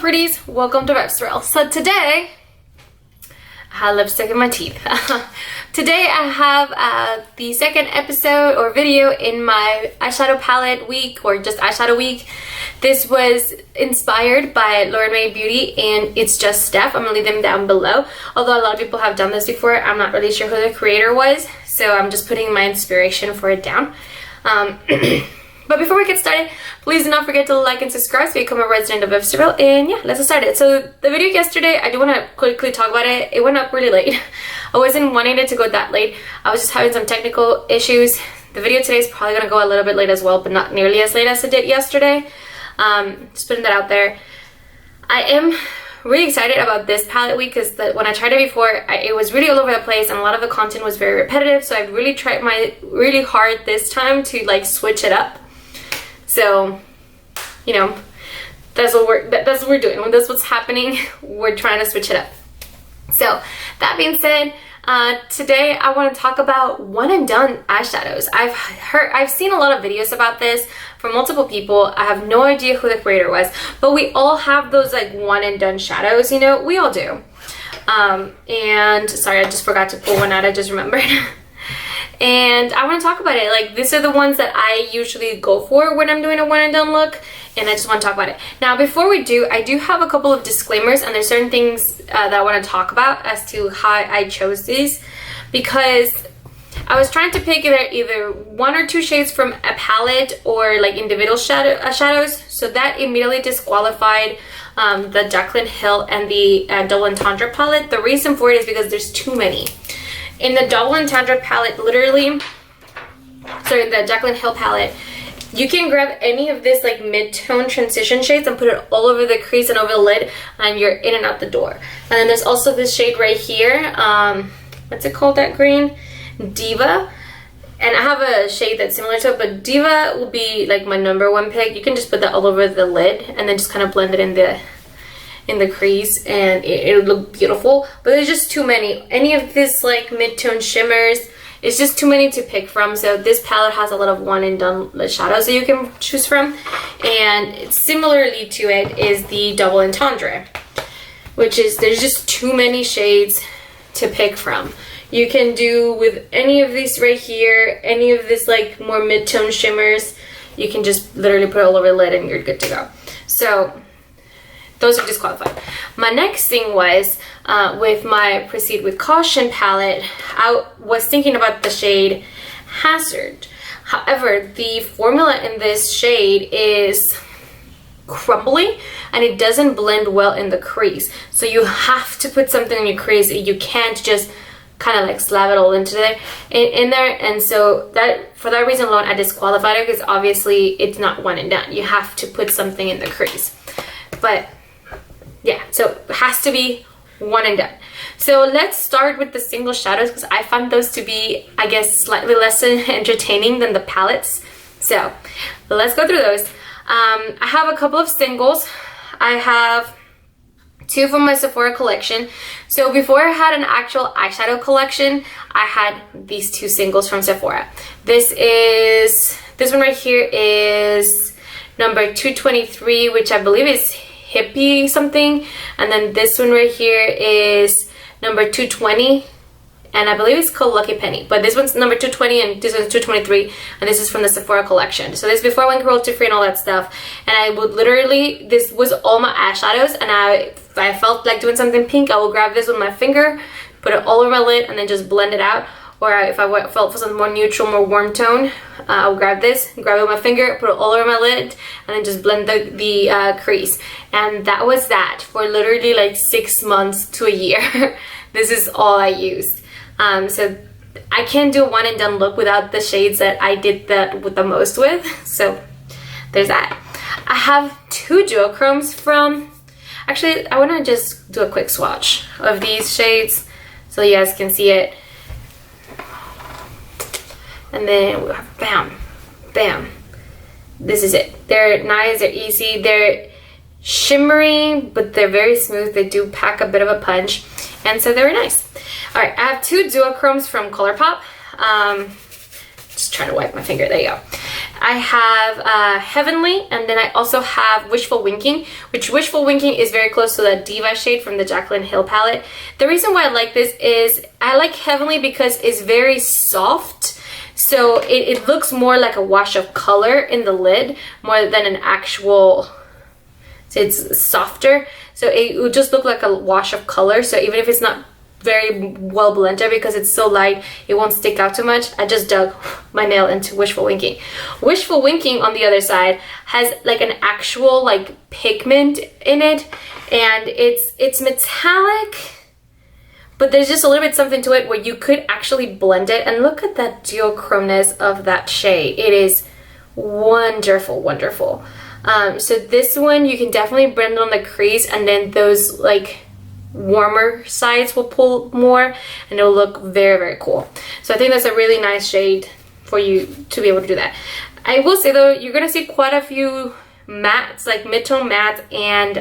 pretties, welcome to Vibes. So today, I had lipstick in my teeth. Today I have the second episode or video in my eyeshadow palette week, or just eyeshadow week. This was inspired by Lauren May Beauty and It's Just Steph. I'm gonna leave them down below. Although a lot of people have done this before, I'm not really sure who the creator was, so I'm just putting my inspiration for it down. But before we get started, please do not forget to like and subscribe so you become a resident of Vibes. And yeah, let's get started. So the video yesterday, I do want to quickly talk about it. It went up really late. I wasn't wanting it to go that late. I was just having some technical issues. The video today is probably going to go a little bit late as well, but not nearly as late as it did yesterday. Just putting that out there. I am really excited about this palette week because when I tried it before, it was really all over the place and a lot of the content was very repetitive. So I really tried really hard this time to like switch it up. So, you know, that's what we're doing. When that's what's happening, we're trying to switch it up. So that being said, today I want to talk about one and done eyeshadows. I've seen a lot of videos about this from multiple people. I have no idea who the creator was, but we all have those like one and done shadows, you know, we all do. And sorry, I just forgot to pull one out. I just remembered. And I want to talk about it. Like, these are the ones that I usually go for when I'm doing a one and done look, and I just want to talk about it. Now, before we do, I do have a couple of disclaimers, and there's certain things that I want to talk about as to how I chose these, because I was trying to pick either one or two shades from a palette or like individual shadows, so that immediately disqualified the Jaclyn Hill and the Double Entendre palette. The reason for it is because there's too many. In the Double Entendre palette, the Jaclyn Hill palette, you can grab any of this like mid-tone transition shades and put it all over the crease and over the lid, and you're in and out the door. And then there's also this shade right here. What's it called, that green? Diva. And I have a shade that's similar to it, but Diva will be like my #1 pick. You can just put that all over the lid and then just kind of blend it in the crease, and it would look beautiful. But there's just too many. Any of this like mid-tone shimmers, it's just too many to pick from. So this palette has a lot of one and done shadows that you can choose from, and similarly to it is the Double Entendre, which is, there's just too many shades to pick from. You can do with any of these right here, any of this like more mid-tone shimmers, you can just literally put it all over the lid and you're good to go. So those are disqualified. My next thing was with my Proceed with Caution palette, I was thinking about the shade Hazard. However, the formula in this shade is crumbly and it doesn't blend well in the crease. So you have to put something in your crease. You can't just kind of like slap it all into there in there. And so that, for that reason alone, I disqualified it, because obviously it's not one and done. You have to put something in the crease. But yeah, so it has to be one and done. So let's start with the single shadows, because I found those to be, I guess, slightly less entertaining than the palettes. So let's go through those. I have a couple of singles. I have two from my Sephora collection. So before I had an actual eyeshadow collection, I had these two singles from Sephora. This one right here is number 223, which I believe is Hippie something, and then this one right here is number 220, and I believe it's called Lucky Penny, but this one's number 220 and this one's 223, and this is from the Sephora collection. So this before I went cruelty free and all that stuff, and I would literally, this was all my eyeshadows, and if I felt like doing something pink, I will grab this with my finger, put it all over my lid, and then just blend it out. Or if I felt for something more neutral, more warm tone, I'll grab this, grab it with my finger, put it all over my lid, and then just blend the crease. And that was that for literally like 6 months to a year. This is all I used. So I can't do a one and done look without the shades that I did that with the most with. So there's that. I have two duochromes from, actually I want to just do a quick swatch of these shades so you guys can see it. And then we'll have bam, bam. This is it. They're nice, they're easy, they're shimmery, but they're very smooth. They do pack a bit of a punch, and so they're nice. All right, I have two duochromes from ColourPop. Just trying to wipe my finger, there you go. I have Heavenly, and then I also have Wishful Winking, which Wishful Winking is very close to the Diva shade from the Jaclyn Hill palette. The reason why I like this is I like Heavenly because it's very soft, so it looks more like a wash of color in the lid more than an actual, it's softer, so it would just look like a wash of color. So even if it's not very well blended, because it's so light, it won't stick out too much. I just dug my nail into Wishful Winking. Wishful Winking, on the other side, has like an actual like pigment in it, and it's metallic, but there's just a little bit something to it where you could actually blend it. And look at that duochromeness of that shade. It is wonderful, wonderful. So this one you can definitely blend it on the crease, and then those like warmer sides will pull more, and it'll look very, very cool. So I think that's a really nice shade for you to be able to do that. I will say though, you're gonna see quite a few mattes, like mid-tone mattes and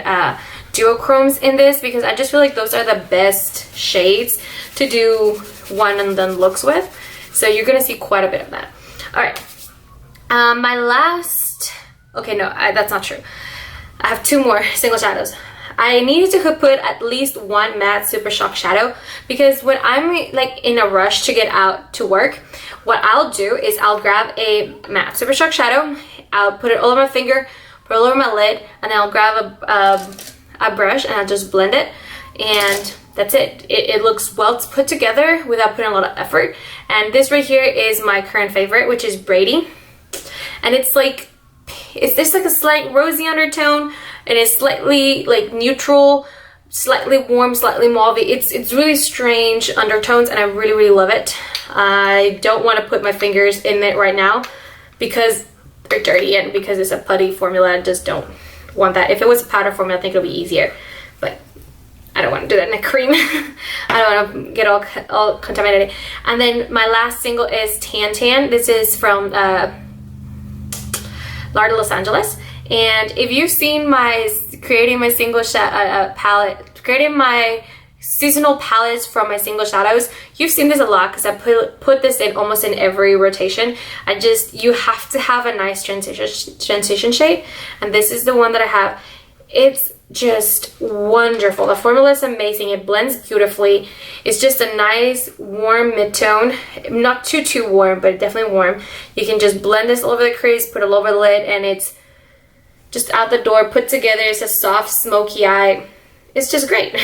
duochromes in this, because I just feel like those are the best shades to do one and then looks with. So you're gonna see quite a bit of that. All right, my last, okay, no, that's not true. I have two more single shadows. I needed to put at least one matte Super Shock shadow, because when I'm like in a rush to get out to work, what I'll do is I'll grab a matte Super Shock shadow, I'll put it all over my finger, put it all over my lid, and then I'll grab a brush and I'll just blend it, and that's it. It looks well put together without putting a lot of effort. And this right here is my current favorite, which is Brady, and it's like, there's like a slight rosy undertone, and it's slightly like neutral, slightly warm, slightly mauve. It's really strange undertones, and I really, really love it. I don't want to put my fingers in it right now because they're dirty, and because it's a putty formula, I just don't want that. If it was a powder formula, I think it'll be easier, but I don't want to do that in a cream. I don't want to get all contaminated. And then my last single is Tan Tan. This is from Lardo Los Angeles. And if you've seen my creating my single palette, creating my seasonal palettes from my single shadows, you've seen this a lot because I put this in almost in every rotation. You have to have a nice transition shade, and this is the one that I have. It's just wonderful. The formula is amazing. It blends beautifully. It's just a nice warm mid-tone, not too warm, but definitely warm. You can just blend this all over the crease, put it all over the lid, and it's just out the door, put together. It's a soft, smoky eye. It's just great.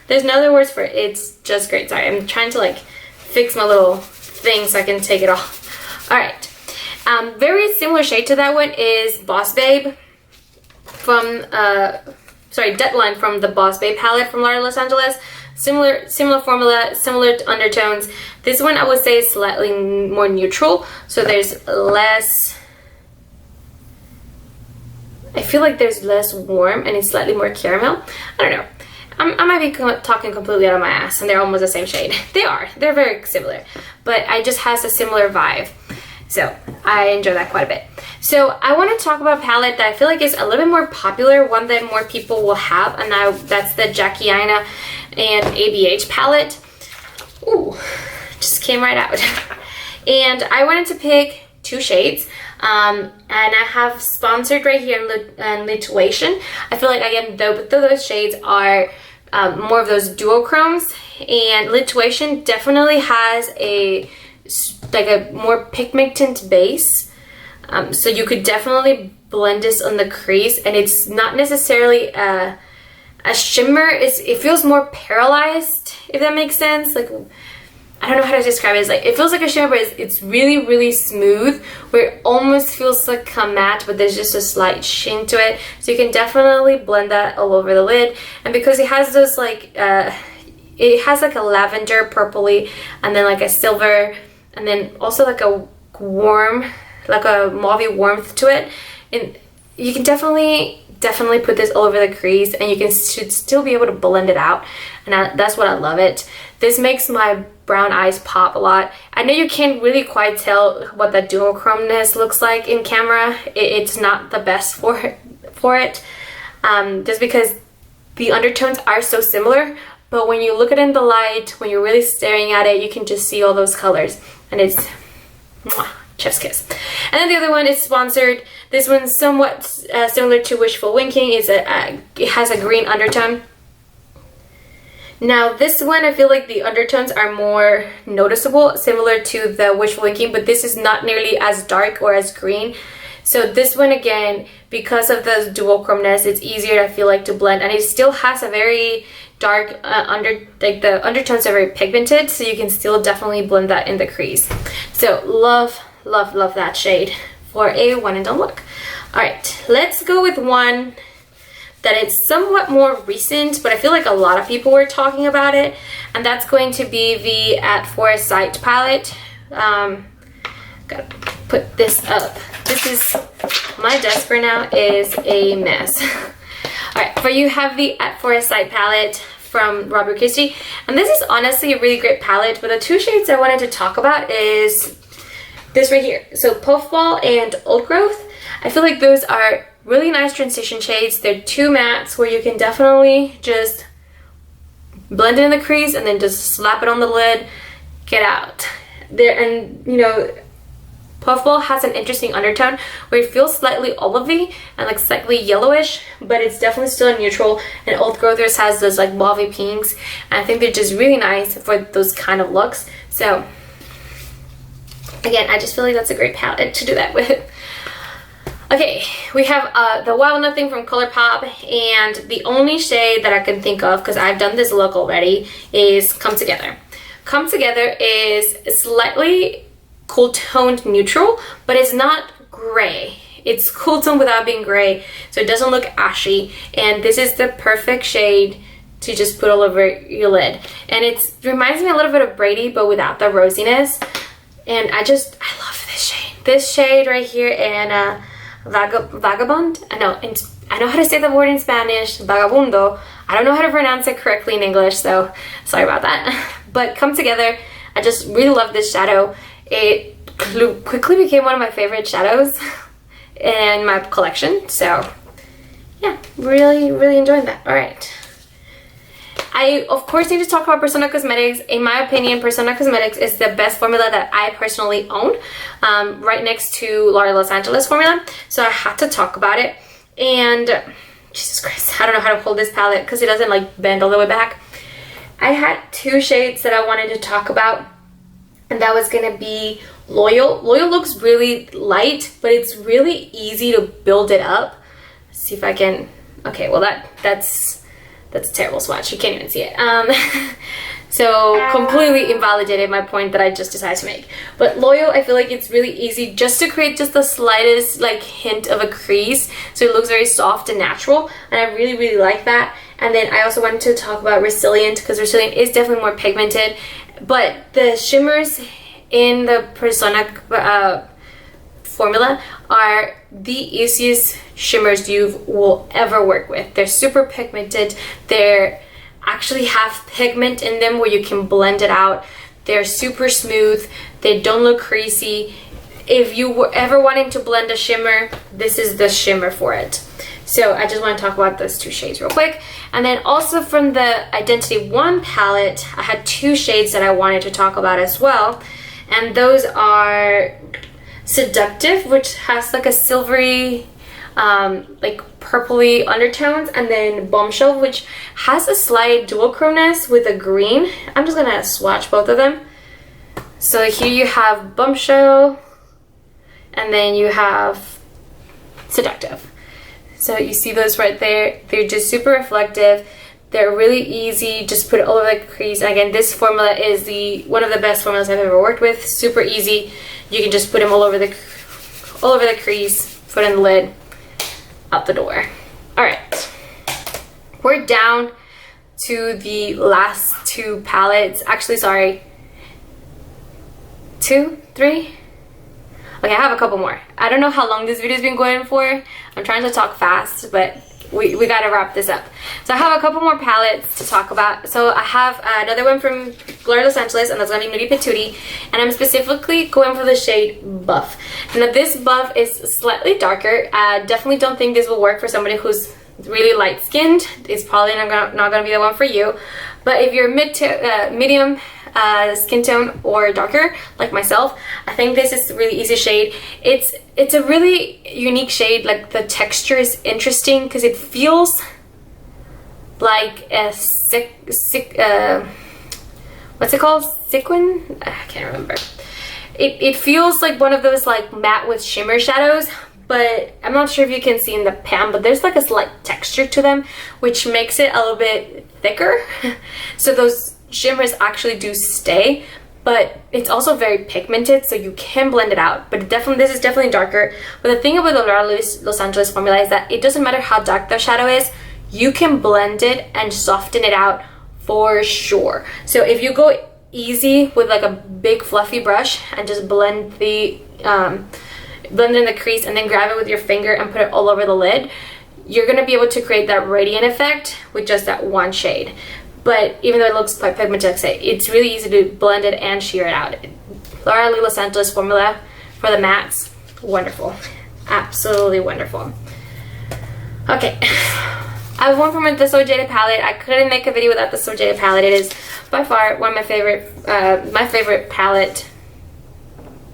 There's no other words for it. It's just great. Sorry, I'm trying to like fix my little thing so I can take it off. All right. Very similar shade to that one is Boss Babe from, Deadline from the Boss Babe palette from Lardo Los Angeles. Similar formula, similar undertones. This one I would say is slightly more neutral, so there's less, I feel like there's less warm, and it's slightly more caramel. I don't know. I might be talking completely out of my ass, and they're almost the same shade. They're very similar, but it just has a similar vibe. So I enjoy that quite a bit. So I want to talk about a palette that I feel like is a little bit more popular, one that more people will have, and that's the Jackie Aina and ABH palette. Ooh, just came right out. And I wanted to pick two shades. And I have sponsored right here in Lituation. I feel like, again, those shades are more of those duochromes, and Lituation definitely has a more pigmented base, so you could definitely blend this on the crease, and it's not necessarily a shimmer. It feels more paralyzed, if that makes sense. Like, I don't know how to describe it. It's like, it feels like a shimmer, but it's really, really smooth, where it almost feels like a matte, but there's just a slight sheen to it. So you can definitely blend that all over the lid. And because it has those like, it has like a lavender purpley, and then like a silver, and then also like a warm, like a mauve warmth to it. And you can definitely put this all over the crease, and you should still be able to blend it out. And that's what I love it. This makes my brown eyes pop a lot. I know you can't really quite tell what that duochromeness looks like in camera. It's not the best for it, just because the undertones are so similar. But when you look at it in the light, when you're really staring at it, you can just see all those colors, and it's Chef's kiss. And then the other one is sponsored. This one's somewhat similar to Wishful Winking. It has a green undertone. Now this one, I feel like the undertones are more noticeable, similar to the Wishful Winking, but this is not nearly as dark or as green. So this one, again, because of the duochromeness, it's easier, I feel like, to blend, and it still has a very dark the undertones are very pigmented, so you can still definitely blend that in the crease. So love that shade for a one and done look. All right, let's go with one that is somewhat more recent, but I feel like a lot of people were talking about it, and that's going to be the At For Sight palette. Gotta put this up. This is, my desk right now is a mess. Alright, but you have the At For Sight palette from Robert Christie, and this is honestly a really great palette, but the two shades I wanted to talk about is this right here. So Puffball and Old Growth. I feel like those are really nice transition shades. They're two mattes where you can definitely just blend it in the crease and then just slap it on the lid, get out. And you know, Puffball has an interesting undertone where it feels slightly olivey and like slightly yellowish, but it's definitely still a neutral. And Old Growthers has those like mauvey pinks, and I think they're just really nice for those kind of looks. So again, I just feel like that's a great palette to do that with. Okay, we have the Wild Nothing from ColourPop, and the only shade that I can think of, because I've done this look already, is Come Together. Come Together is slightly cool toned neutral, but it's not gray. It's cool toned without being gray, so it doesn't look ashy, and this is the perfect shade to just put all over your lid. And it reminds me a little bit of Brady, but without the rosiness, and I love this shade. This shade right here, and Vagabond? I know how to say the word in Spanish, vagabundo. I don't know how to pronounce it correctly in English, so sorry about that. But Come Together, I just really love this shadow. It quickly became one of my favorite shadows in my collection, so yeah, really enjoying that. All right. I, of course, need to talk about Persona Cosmetics. In my opinion, Persona Cosmetics is the best formula that I personally own, right next to L'Oreal Los Angeles formula. So I had to talk about it. And Jesus Christ, I don't know how to hold this palette because it doesn't like bend all the way back. I had two shades that I wanted to talk about, and that was gonna be Loyal. Loyal looks really light, but it's really easy to build it up. Let's see if I can. Okay, well that's a terrible swatch. You can't even see it. So completely invalidated my point that I just decided to make. But Loyal, I feel like it's really easy just to create just the slightest like hint of a crease, so it looks very soft and natural, and I really like that. And then I also wanted to talk about Resilient, because Resilient is definitely more pigmented, but the shimmers in the Persona formula are the easiest shimmers you will ever work with. They're super pigmented. They're actually have pigment in them where you can blend it out. They're super smooth. They don't look creasy. If you were ever wanting to blend a shimmer, this is the shimmer for it. So I just want to talk about those two shades real quick. And then also from the Identity One palette, I had two shades that I wanted to talk about as well. And those are Seductive, which has like a silvery, like purpley undertones, and then Bombshell, which has a slight duochromeness with a green. I'm just gonna swatch both of them. So here you have Bombshell, and then you have Seductive. So you see those right there. They're just super reflective. They're really easy. Just put it all over the crease. And again, this formula is one of the best formulas I've ever worked with. Super easy. You can just put them all over the crease, put in the lid, out the door. All right, we're down to the last two palettes. Actually, sorry, 2, 3. Okay, I have a couple more. I don't know how long this video's been going for. I'm trying to talk fast, but we gotta wrap this up. So I have a couple more palettes to talk about. So I have another one from L'Oreal Los Angeles, and that's gonna be Nudie Patootie, and I'm specifically going for the shade Buff. Now this Buff is slightly darker. I definitely don't think this will work for somebody who's really light skinned. It's probably not gonna be the one for you. But if you're medium skin tone or darker like myself, I think this is a really easy shade. It's a really unique shade. Like the texture is interesting because it feels like a what's it called? Sequin? I can't remember. It feels like one of those like matte with shimmer shadows, but I'm not sure if you can see in the pan, but there's like a slight texture to them, which makes it a little bit thicker. So those shimmers actually do stay, but it's also very pigmented, so you can blend it out. But this is definitely darker. But the thing about the L'Oreal Los Angeles formula is that it doesn't matter how dark the shadow is, you can blend it and soften it out for sure. So if you go easy with like a big fluffy brush and just blend in the crease and then grab it with your finger and put it all over the lid, you're going to be able to create that radiant effect with just that one shade. But even though it looks quite pigmented, like I say, it's really easy to blend it and sheer it out. L'Oreal Los Angeles formula for the mattes, wonderful, absolutely wonderful. Okay, I have one from the So Jaded palette. I couldn't make a video without the So Jaded palette. It is by far one of my favorite palette.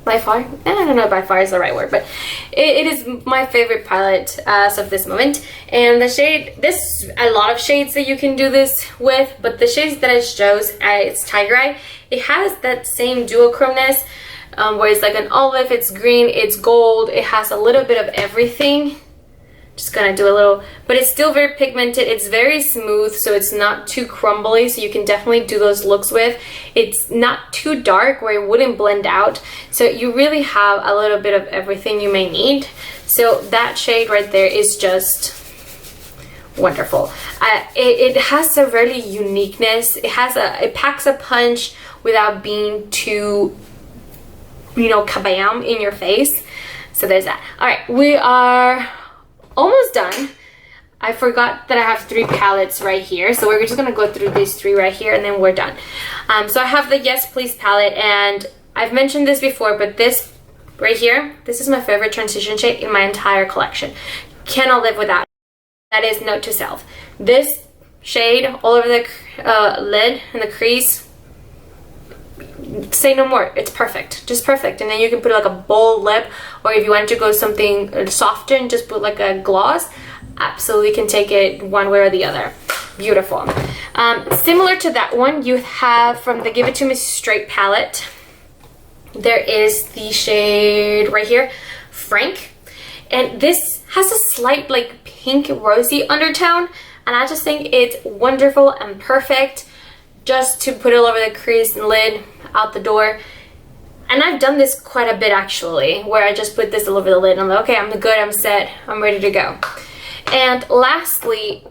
By far? I don't know if by far is the right word, but it is my favorite palette as of this moment. And the shade, there's a lot of shades that you can do this with, but the shades that it shows, it's Tiger Eye. It has that same duochromeness, where it's like an olive, it's green, it's gold, it has a little bit of everything. Just gonna do a little, but it's still very pigmented. It's very smooth, so it's not too crumbly, so you can definitely do those looks with. It's not too dark where it wouldn't blend out, so you really have a little bit of everything you may need. So that shade right there is just wonderful. It has a really uniqueness. It packs a punch without being too, you know, kabam in your face. So there's that. All right, we are almost done. I forgot that I have 3 palettes right here, so we're just gonna go through these 3 right here and then we're done. So I have the Yes Please palette, and I've mentioned this before, but this right here, this is my favorite transition shade in my entire collection. Cannot live without. That is note to self. This shade all over the lid and the crease, say no more. It's perfect, just perfect. And then you can put like a bold lip, or if you want to go something softer and just put like a gloss, absolutely can take it one way or the other. Beautiful. Similar to that one, you have from the Give It To Me Straight palette, there is the shade right here, Frank, and this has a slight like pink rosy undertone, and I just think it's wonderful and perfect just to put it all over the crease and lid, out the door. And I've done this quite a bit actually, where I just put this all over the lid and I'm like, okay, I'm good, I'm set, I'm ready to go. And lastly,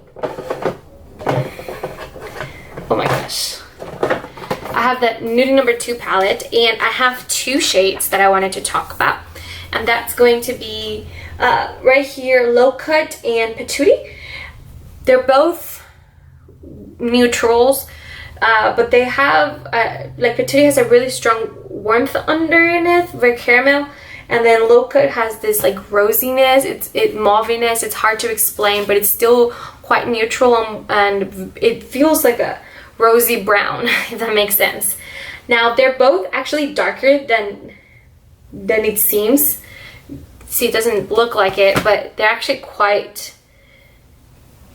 oh my gosh, I have that Nude number 2 palette, and I have 2 shades that I wanted to talk about, and that's going to be right here, Low Cut and Patootie. They're both neutrals, but they have like Patootie has a really strong warmth underneath, very caramel, and then Low Cut has this like rosiness, it's mauviness. It's hard to explain, but it's still quite neutral, and it feels like a rosy brown, if that makes sense. Now they're both actually darker than it seems. See, it doesn't look like it, but they're actually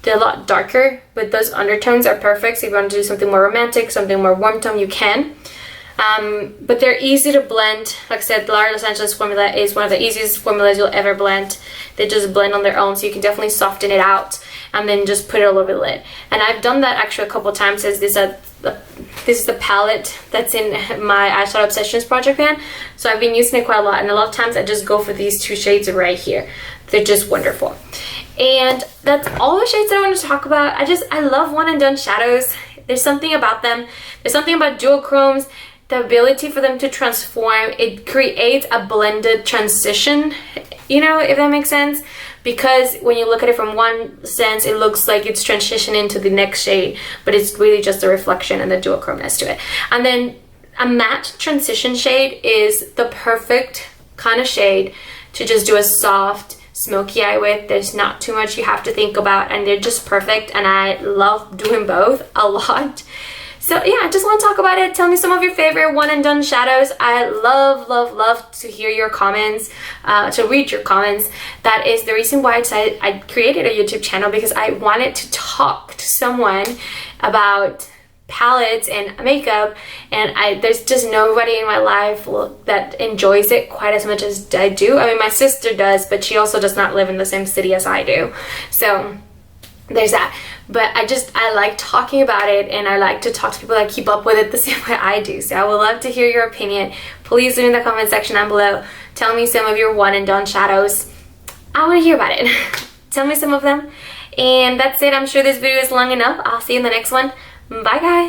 they're a lot darker, but those undertones are perfect. So if you want to do something more romantic, something more warm tone, you can. But they're easy to blend. Like I said, the L'Oreal Los Angeles formula is one of the easiest formulas you'll ever blend. They just blend on their own, so you can definitely soften it out and then just put it all over the lid. And I've done that actually a couple times, as this is the palette that's in my Eyeshadow Obsessions project pan. So I've been using it quite a lot, and a lot of times I just go for these 2 shades right here. They're just wonderful. And that's all the shades that I want to talk about. I love one and done shadows. There's something about them. There's something about duochromes, the ability for them to transform. It creates a blended transition, you know, if that makes sense. Because when you look at it from one sense, it looks like it's transitioning to the next shade, but it's really just a reflection and the duochromeness to it. And then a matte transition shade is the perfect kind of shade to just do a soft, smoky eye with. There's not too much you have to think about, and they're just perfect, and I love doing both a lot. So yeah, I just want to talk about it. Tell me some of your favorite one and done shadows. I love to hear your comments, to read your comments. That is the reason why I created a YouTube channel, because I wanted to talk to someone about palettes and makeup, and there's just nobody in my life that enjoys it quite as much as I do. I mean, my sister does, but she also does not live in the same city as I do. So there's that. But I like talking about it, and I like to talk to people that keep up with it the same way I do. So I would love to hear your opinion. Please leave in the comment section down below. Tell me some of your one and done shadows. I want to hear about it. Tell me some of them. And that's it. I'm sure this video is long enough. I'll see you in the next one. Bye guys.